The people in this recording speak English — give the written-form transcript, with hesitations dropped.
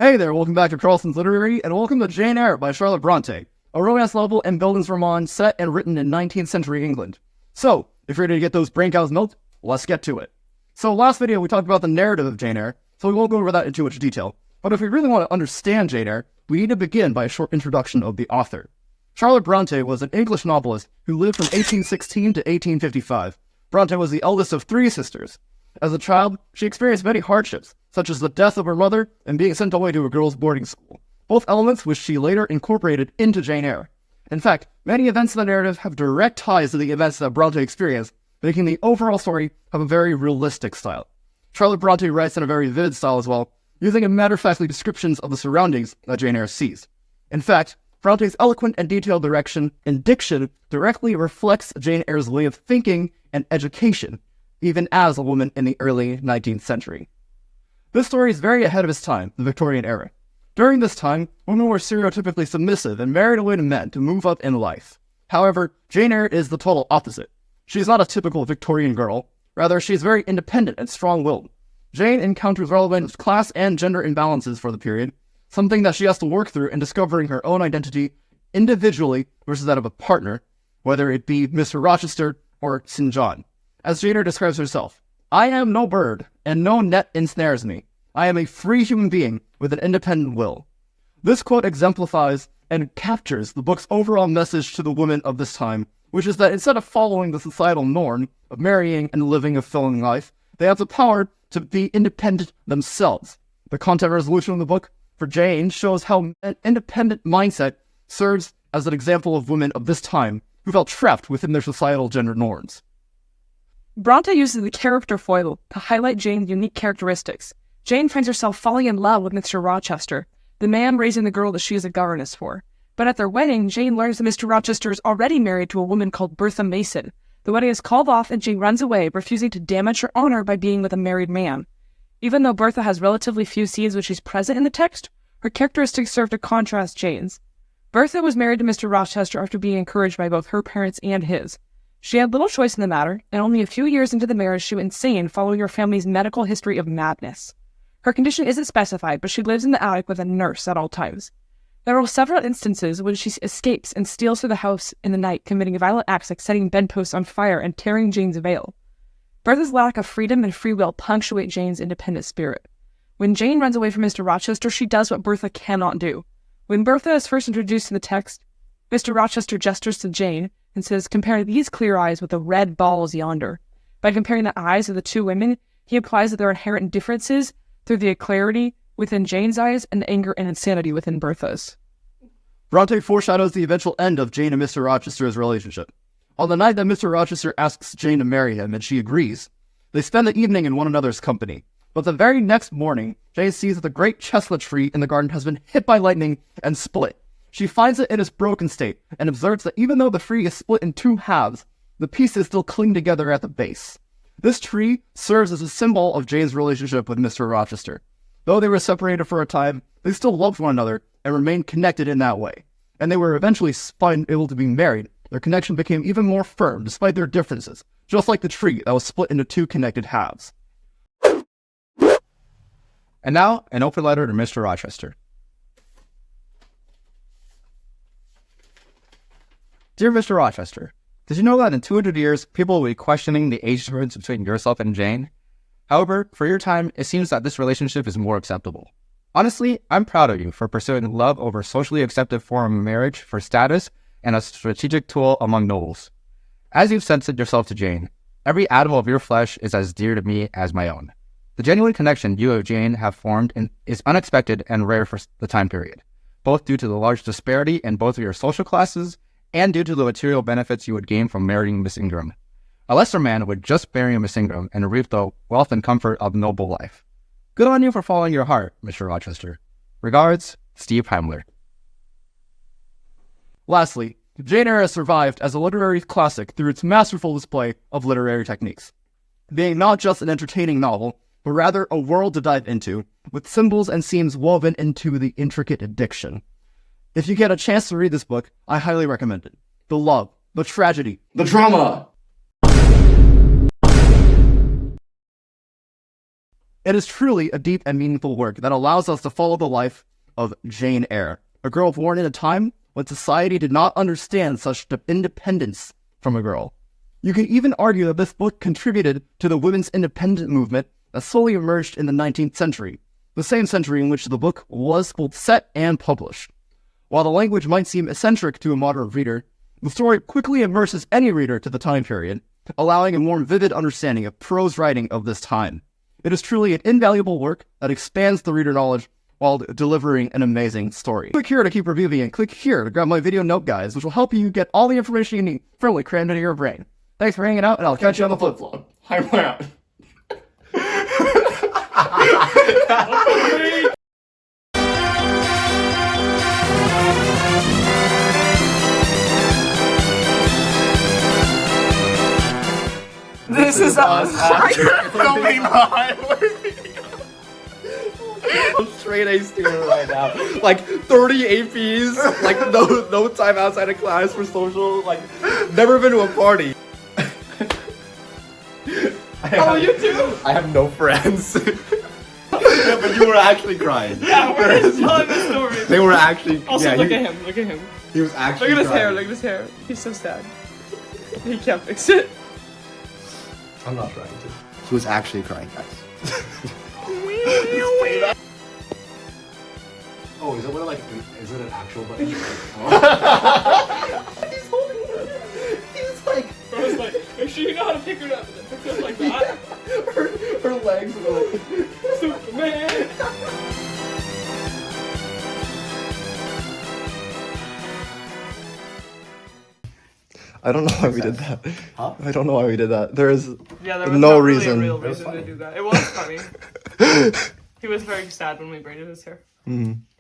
Hey there, welcome back to Carlson's Literary, and welcome to Jane Eyre by Charlotte Brontë, a romance novel and Bildungsroman set and written in 19th century England. So, if you're ready to get those brain cows milked, let's get to it. So last video we talked about the narrative of Jane Eyre, so we won't go over that in too much detail, but if we really want to understand Jane Eyre, we need to begin by a short introduction of the author. Charlotte Brontë was an English novelist who lived from 1816 to 1855. Brontë was the eldest of 3 sisters. As a child, she experienced many hardships, such as the death of her mother and being sent away to a girls' boarding school, both elements which she later incorporated into Jane Eyre. In fact, many events in the narrative have direct ties to the events that Brontë experienced, making the overall story have a very realistic style. Charlotte Brontë writes in a very vivid style as well, using matter-of-factly descriptions of the surroundings that Jane Eyre sees. In fact, Bronte's eloquent and detailed direction and diction directly reflects Jane Eyre's way of thinking and education, even as a woman in the early 19th century. This story is very ahead of its time, the Victorian era. During this time, women were stereotypically submissive and married away to men to move up in life. However, Jane Eyre is the total opposite. She's not a typical Victorian girl. Rather, she's very independent and strong-willed. Jane encounters relevant class and gender imbalances for the period, something that she has to work through in discovering her own identity individually versus that of a partner, whether it be Mr. Rochester or St. John. As Jane Eyre describes herself, "I am no bird, and no net ensnares me. I am a free human being with an independent will." This quote exemplifies and captures the book's overall message to the women of this time, which is that instead of following the societal norm of marrying and living a fulfilling life, they have the power to be independent themselves. The content resolution of the book for Jane shows how an independent mindset serves as an example of women of this time who felt trapped within their societal gender norms. Brontë uses the character foil to highlight Jane's unique characteristics. Jane finds herself falling in love with Mr. Rochester, the man raising the girl that she is a governess for. But at their wedding, Jane learns that Mr. Rochester is already married to a woman called Bertha Mason. The wedding is called off and Jane runs away, refusing to damage her honor by being with a married man. Even though Bertha has relatively few scenes when she's present in the text, her characteristics serve to contrast Jane's. Bertha was married to Mr. Rochester after being encouraged by both her parents and his. She had little choice in the matter, and only a few years into the marriage she went insane following her family's medical history of madness. Her condition isn't specified, but she lives in the attic with a nurse at all times. There are several instances when she escapes and steals through the house in the night, committing violent acts like setting bedposts on fire and tearing Jane's veil. Bertha's lack of freedom and free will punctuate Jane's independent spirit. When Jane runs away from Mr. Rochester, she does what Bertha cannot do. When Bertha is first introduced in the text, Mr. Rochester gestures to Jane and says, "Compare these clear eyes with the red balls yonder." By comparing the eyes of the two women, he implies that there are inherent differences through the clarity within Jane's eyes and the anger and insanity within Bertha's. Brontë foreshadows the eventual end of Jane and Mr. Rochester's relationship. On the night that Mr. Rochester asks Jane to marry him and she agrees, they spend the evening in one another's company. But the very next morning, Jane sees that the great chestnut tree in the garden has been hit by lightning and split. She finds it in its broken state and observes that even though the tree is split in 2 halves, the pieces still cling together at the base. This tree serves as a symbol of Jane's relationship with Mr. Rochester. Though they were separated for a time, they still loved one another and remained connected in that way. And they were eventually able to be married. Their connection became even more firm despite their differences, just like the tree that was split into 2 connected halves. And now, an open letter to Mr. Rochester. Dear Mr. Rochester, did you know that in 200 years, people will be questioning the age difference between yourself and Jane? However, for your time, it seems that this relationship is more acceptable. Honestly, I'm proud of you for pursuing love over a socially accepted form of marriage for status and a strategic tool among nobles. As you've censored yourself to Jane, every atom of your flesh is as dear to me as my own. The genuine connection you and Jane have formed is unexpected and rare for the time period, both due to the large disparity in both of your social classes and due to the material benefits you would gain from marrying Miss Ingram. A lesser man would just marry Miss Ingram and reap the wealth and comfort of noble life. Good on you for following your heart, Mr. Rochester. Regards, Steve Heimler. Lastly, Jane Eyre has survived as a literary classic through its masterful display of literary techniques, being not just an entertaining novel, but rather a world to dive into, with symbols and themes woven into the intricate diction. If you get a chance to read this book, I highly recommend it. The love, the tragedy, the drama, It is truly a deep and meaningful work that allows us to follow the life of Jane Eyre, a girl born in a time when society did not understand such independence from a girl. You can even argue that this book contributed to the women's independent movement that slowly emerged in the 19th century, the same century in which the book was both set and published. While the language might seem eccentric to a modern reader, the story quickly immerses any reader to the time period, allowing a more vivid understanding of prose writing of this time. It is truly an invaluable work that expands the reader knowledge while delivering an amazing story. Click here to keep reviewing and click here to grab my video note guides, which will help you get all the information you need firmly crammed into your brain. Thanks for hanging out, and I'll catch you on the flip flop. I'm out. This is us. Filming behind. I'm straight A student right now. Like 30 APs, like no time outside of class for social, like never been to a party. Oh, you too? I have no friends. Yeah, but you were actually crying. Yeah, we're just telling the story. They were actually. Also, yeah, look at him. Look at him. He was actually. Look at his crying. hair. Look at his hair. He's so sad. He can't fix it. I'm not trying to. He was actually crying, guys. Oh, is it what like? Is it an actual button? He's holding it. He's like. I was like, make sure you know how to pick her up. And then pick her up like that. her legs were like. Superman. I don't know why we did that. Huh? I don't know why we did that. There is Yeah, there was no not really reason. a real reason to do that. It was funny. He was very sad when we braided his hair.